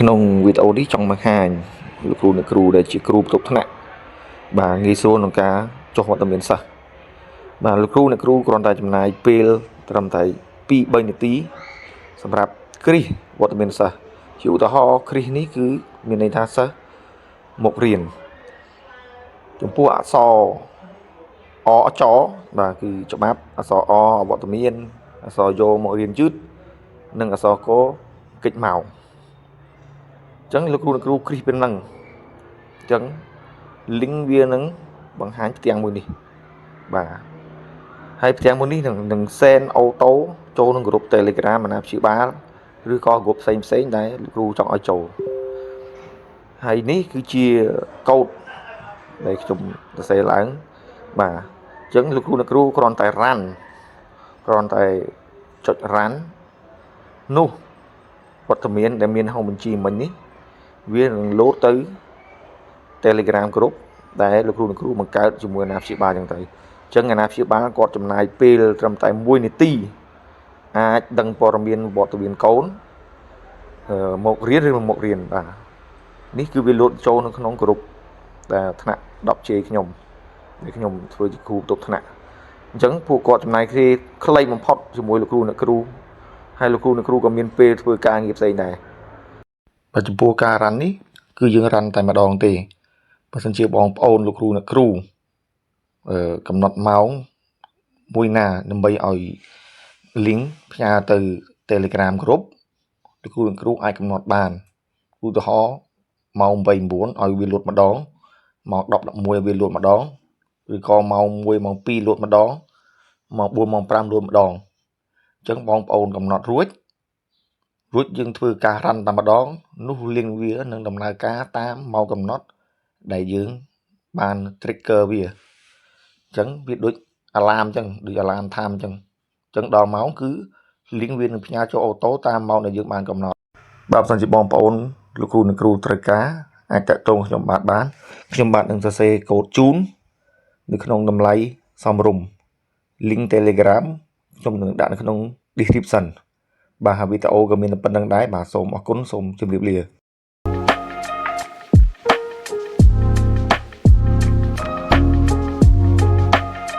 ក្នុងវីដេអូនេះចង់បង្ហាញលោកគ្រូអ្នកគ្រូដែលជាគ្រូបន្ទប់ថ្នាក់បាទងាយស្រួលក្នុងការចុះវត្តមានសិស្សបាទលោកគ្រូអ្នកគ្រូគ្រាន់តែចំណាយពេលត្រឹមតែ2-3នាទីសម្រាប់គ្រីសវត្តមានសិស្សជាឧទាហរណ៍គ្រីសនេះគឺមានន័យថាសិស្សមករៀនចំពោះអក្សរអចបាទគឺច្បាប់អក្សរអវត្តមានអក្សរយោមករៀនយឺតនិងអក្សរកកិច្ចមកអញ្ចឹងលោកគ្រូអ្នកគ្រូគ្រីសពេលហ្នឹងអញ្ចឹង link វានឹងបង្ហាញផ្ទាំងមួយនេះបាទហើយផ្ទាំងមួយនេះនឹង send auto ចូលក្នុងក្រុម Telegram អាណាព្យាបាលឬក៏ក្រុមផ្សេងដែលលោកគ្រូចង់ឲ្យចូលហើយនេះគឺជាកូដដែលខ្ញុំសរសេរឡើងបាទអញ្ចឹងលោកគ្រូអ្នកគ្រូគ្រាន់តែ run គ្រាន់តែចុច run នោះវត្តមានដែលមានហៅបញ្ជីមិញនេះវានឹង load ទៅ Telegram group ដែលលោកគ្រូអ្នកគ្រូបង្កើតជាមួយអាណាព្យាបាលចឹងទៅអញ្ចឹងអាណាព្យាបាលគាត់ចំណាយពេលត្រឹមតែ1នាទីអាចដឹងព័ត៌មានវត្តមានកូនមករៀនឬមករៀនបាទនេះគឺវា load ចូលនៅក្នុង group ដែលថ្នាក់ 10J ខ្ញុំដែលខ្ញុំធ្វើជាគ្រូបន្ទប់ថ្នាក់អញ្ចឹងពួកគាត់ចំណាយគ្នាខ្លីបំផុតជាមួយលោកគ្រូអ្នកគ្រូហើយលោកគ្រូអ្នកគ្រូក៏មានពេលធ្វើការងារផ្សេងដែរបាទចំពោះការរ៉ាន់នេះគឺយើងរ៉ាន់តែម្ដងទេបើសិនជាបងប្អូនលោកគ្រូអ្នកគ្រូកំណត់ម៉ោងមួយណាដើម្បីឲ្យ link ផ្ញើទៅ Telegram group លោកគ្រូអ្នកគ្រូអាចកំណត់បានឧទាហរណ៍ម៉ោង 8-9 ឲ្យវាលូតម្ដងម៉ោង 10-11 ឲ្យវាលូតម្ដងឬក៏ម៉ោង 1-2 លូតម្ដងម៉ោង 4-5 លូតម្ដងអញ្ចឹងបងប្អូនកំណត់រួចយើងធ្វើការរ៉ាន់តែម្ដងនោះ link វានឹងដំណើរការតាមម៉ោងកំណត់ដែលយើងបាន trigger វាអញ្ចឹងវាដូច alarm អញ្ចឹងដូច alarm time អញ្ចឹងដល់ម៉ោងគឺ link វានឹងផ្ញើចូលអូតូតាមម៉ោងដែលយើងបានកំណត់បើសិនជាបងប្អូនលោកគ្រូនិងគ្រូត្រូវការអាចតាក់ទងខ្ញុំបានខ្ញុំបាទនឹងសរសេរកូដជូននៅក្នុងតម្លៃសមរម្យ link Telegram ខ្ញុំនឹងដាក់នៅក្នុង description បាទហើយវីដេអូក៏មានតែប៉ុណ្្នឹងដែរបាទសូមអរគុណសូមជម្រាបលា